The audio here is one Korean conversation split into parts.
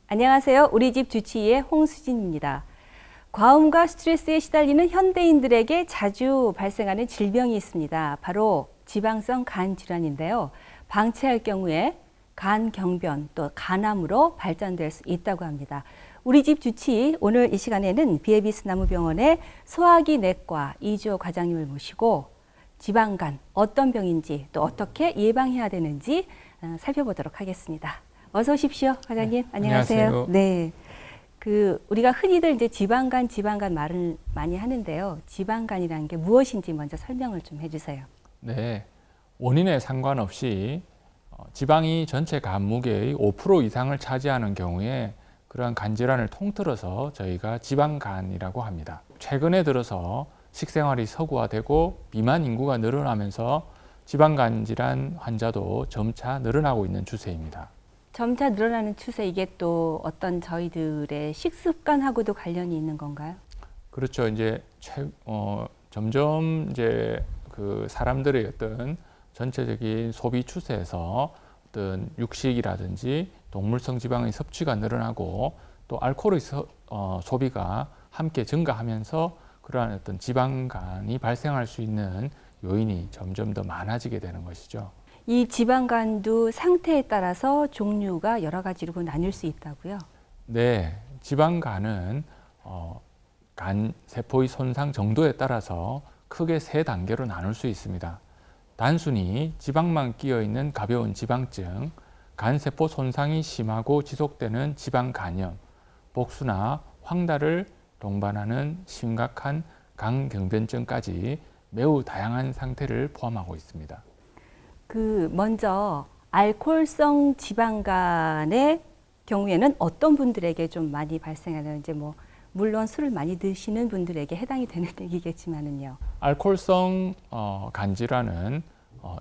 안녕하세요. 우리 집 주치의의 홍수진입니다. 과음과 스트레스에 시달리는 현대인들에게 자주 발생하는 질병이 있습니다. 바로 지방성 간 질환인데요. 방치할 경우에 간 경변 또 간암으로 발전될 수 있다고 합니다. 우리 집 주치의 오늘 이 시간에는 비에비스 나무병원의 소화기 내과 이주호 과장님을 모시고 지방간 어떤 병인지 또 어떻게 예방해야 되는지 살펴보도록 하겠습니다. 어서 오십시오, 과장님. 네, 안녕하세요. 안녕하세요. 네. 우리가 흔히들 이제 지방간 말을 많이 하는데요. 지방간이라는 게 무엇인지 먼저 설명을 좀 해주세요. 네, 원인에 상관없이 지방이 전체 간 무게의 5% 이상을 차지하는 경우에 그러한 간 질환을 통틀어서 저희가 지방간이라고 합니다. 최근에 들어서 식생활이 서구화되고 비만 인구가 늘어나면서 지방간 질환 환자도 점차 늘어나고 있는 추세입니다. 점차 늘어나는 추세, 이게 또 어떤 저희들의 식습관하고도 관련이 있는 건가요? 그렇죠. 이제 점점 이제 그 사람들의 어떤 전체적인 소비 추세에서 어떤 육식이라든지 동물성 지방의 섭취가 늘어나고 또 알코올의 소비가 함께 증가하면서 그러한 어떤 지방간이 발생할 수 있는 요인이 점점 더 많아지게 되는 것이죠. 이 지방간도 상태에 따라서 종류가 여러 가지로 나뉠 수 있다고요? 네, 지방간은 간 세포의 손상 정도에 따라서 크게 세 단계로 나눌 수 있습니다. 단순히 지방만 끼어 있는 가벼운 지방증, 간 세포 손상이 심하고 지속되는 지방간염, 복수나 황달을 동반하는 심각한 간경변증까지 매우 다양한 상태를 포함하고 있습니다. 먼저 알코올성 지방간의 경우에는 어떤 분들에게 좀 많이 발생하는지, 물론 술을 많이 드시는 분들에게 해당이 되는 얘기겠지만은요. 알코올성 간 질환은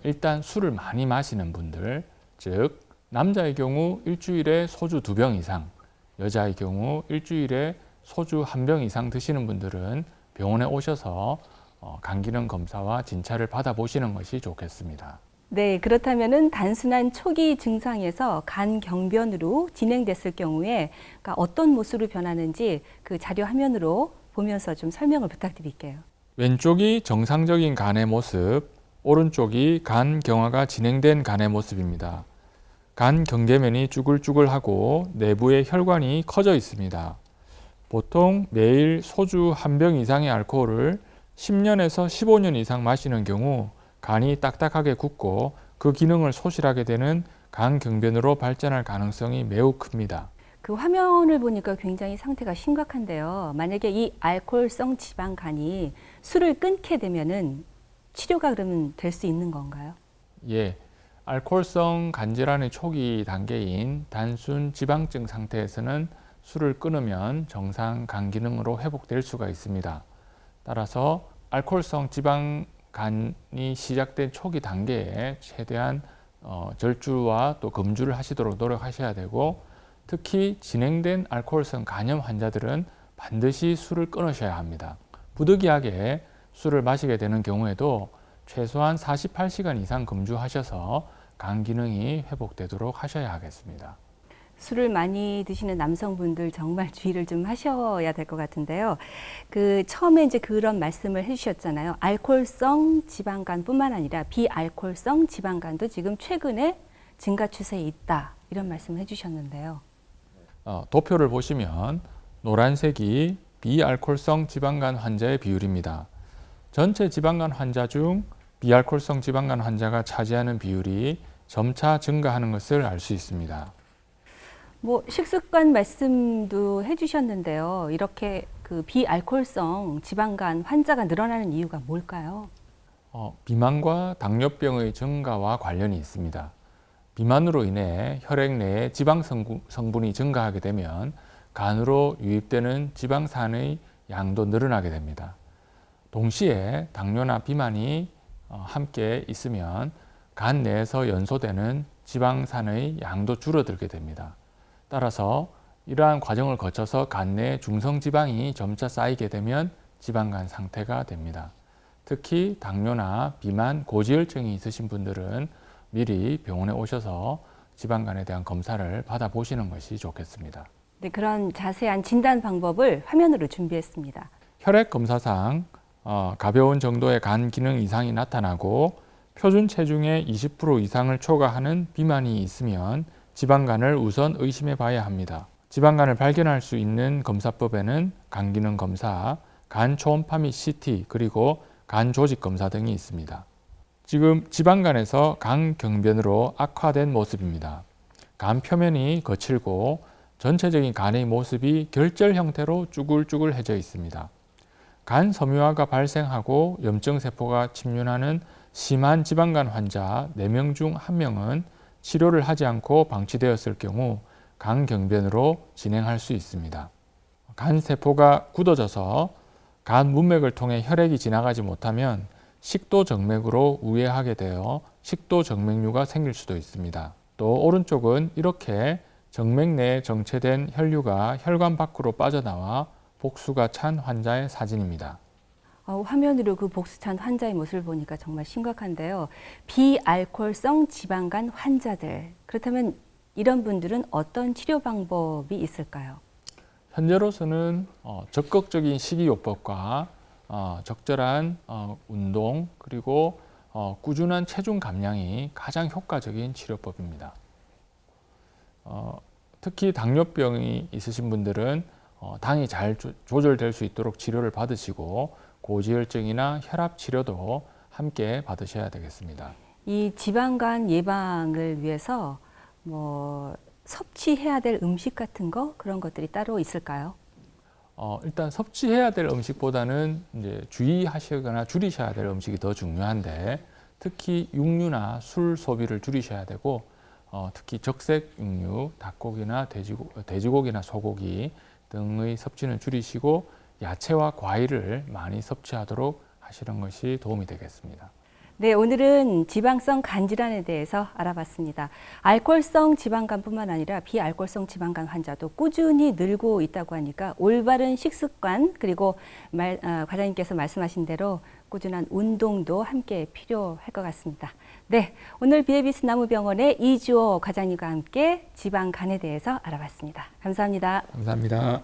일단 술을 많이 마시는 분들, 즉 남자의 경우 일주일에 소주 2병 이상, 여자의 경우 일주일에 소주 1병 이상 드시는 분들은 병원에 오셔서 간 기능 검사와 진찰을 받아보시는 것이 좋겠습니다. 네, 그렇다면은 단순한 초기 증상에서 간 경변으로 진행됐을 경우에 그러니까 어떤 모습으로 변하는지 그 자료 화면으로 보면서 좀 설명을 부탁드릴게요. 왼쪽이 정상적인 간의 모습, 오른쪽이 간 경화가 진행된 간의 모습입니다. 간 경계면이 쭈글쭈글하고 내부에 혈관이 커져 있습니다. 보통 매일 소주 1병 이상의 알코올을 10년에서 15년 이상 마시는 경우 간이 딱딱하게 굳고 그 기능을 소실하게 되는 간 경변으로 발전할 가능성이 매우 큽니다. 그 화면을 보니까 굉장히 상태가 심각한데요. 만약에 이 알코올성 지방간이 술을 끊게 되면은 치료가 그러면 될 수 있는 건가요? 예, 알코올성 간 질환의 초기 단계인 단순 지방증 상태에서는 술을 끊으면 정상 간 기능으로 회복될 수가 있습니다. 따라서 알코올성 지방간이 시작된 초기 단계에 최대한 절주와 또 금주를 하시도록 노력하셔야 되고, 특히 진행된 알코올성 간염 환자들은 반드시 술을 끊으셔야 합니다. 부득이하게 술을 마시게 되는 경우에도 최소한 48시간 이상 금주하셔서 간 기능이 회복되도록 하셔야 하겠습니다. 술을 많이 드시는 남성분들 정말 주의를 좀 하셔야 될 것 같은데요. 처음에 이제 그런 말씀을 해주셨잖아요. 알코올성 지방간뿐만 아니라 비알코올성 지방간도 지금 최근에 증가 추세에 있다, 이런 말씀을 해주셨는데요. 도표를 보시면 노란색이 비알코올성 지방간 환자의 비율입니다. 전체 지방간 환자 중 비알코올성 지방간 환자가 차지하는 비율이 점차 증가하는 것을 알 수 있습니다. 식습관 말씀도 해주셨는데요. 이렇게 비알코올성 지방간 환자가 늘어나는 이유가 뭘까요? 비만과 당뇨병의 증가와 관련이 있습니다. 비만으로 인해 혈액 내에 지방 성분이 증가하게 되면 간으로 유입되는 지방산의 양도 늘어나게 됩니다. 동시에 당뇨나 비만이 함께 있으면 간 내에서 연소되는 지방산의 양도 줄어들게 됩니다. 따라서 이러한 과정을 거쳐서 간 내에 중성지방이 점차 쌓이게 되면 지방간 상태가 됩니다. 특히 당뇨나 비만, 고지혈증이 있으신 분들은 미리 병원에 오셔서 지방간에 대한 검사를 받아보시는 것이 좋겠습니다. 네, 그런 자세한 진단 방법을 화면으로 준비했습니다. 혈액 검사상 가벼운 정도의 간 기능 이상이 나타나고 표준 체중의 20% 이상을 초과하는 비만이 있으면 지방간을 우선 의심해 봐야 합니다. 지방간을 발견할 수 있는 검사법에는 간 기능 검사, 간 초음파 및 CT, 그리고 간 조직 검사 등이 있습니다. 지금 지방간에서 간 경변으로 악화된 모습입니다. 간 표면이 거칠고 전체적인 간의 모습이 결절 형태로 쭈글쭈글해져 있습니다. 간 섬유화가 발생하고 염증 세포가 침륜하는 심한 지방간 환자 4명 중 1명은 치료를 하지 않고 방치되었을 경우 간 경변으로 진행할 수 있습니다. 간 세포가 굳어져서 간 문맥을 통해 혈액이 지나가지 못하면 식도정맥으로 우회하게 되어 식도정맥류가 생길 수도 있습니다. 또 오른쪽은 이렇게 정맥 내에 정체된 혈류가 혈관 밖으로 빠져나와 복수가 찬 환자의 사진입니다. 화면으로 그 복수찬 환자의 모습을 보니까 정말 심각한데요. 비알코올성 지방간 환자들, 그렇다면 이런 분들은 어떤 치료 방법이 있을까요? 현재로서는 적극적인 식이요법과 적절한 운동, 그리고 꾸준한 체중 감량이 가장 효과적인 치료법입니다. 특히 당뇨병이 있으신 분들은 당이 잘 조절될 수 있도록 치료를 받으시고 고지혈증이나 혈압 치료도 함께 받으셔야 되겠습니다. 이 지방간 예방을 위해서 섭취해야 될 음식 같은 그런 것들이 따로 있을까요? 일단 섭취해야 될 음식보다는 이제 주의하시거나 줄이셔야 될 음식이 더 중요한데, 특히 육류나 술 소비를 줄이셔야 되고, 특히 적색 육류, 닭고기나 돼지고기나 소고기 등의 섭취는 줄이시고 야채와 과일을 많이 섭취하도록 하시는 것이 도움이 되겠습니다. 네, 오늘은 지방성 간 질환에 대해서 알아봤습니다. 알코올성 지방간뿐만 아니라 비알코올성 지방간 환자도 꾸준히 늘고 있다고 하니까 올바른 식습관, 그리고 과장님께서 말씀하신 대로 꾸준한 운동도 함께 필요할 것 같습니다. 네, 오늘 비에비스 나무병원의 이주호 과장님과 함께 지방간에 대해서 알아봤습니다. 감사합니다. 감사합니다.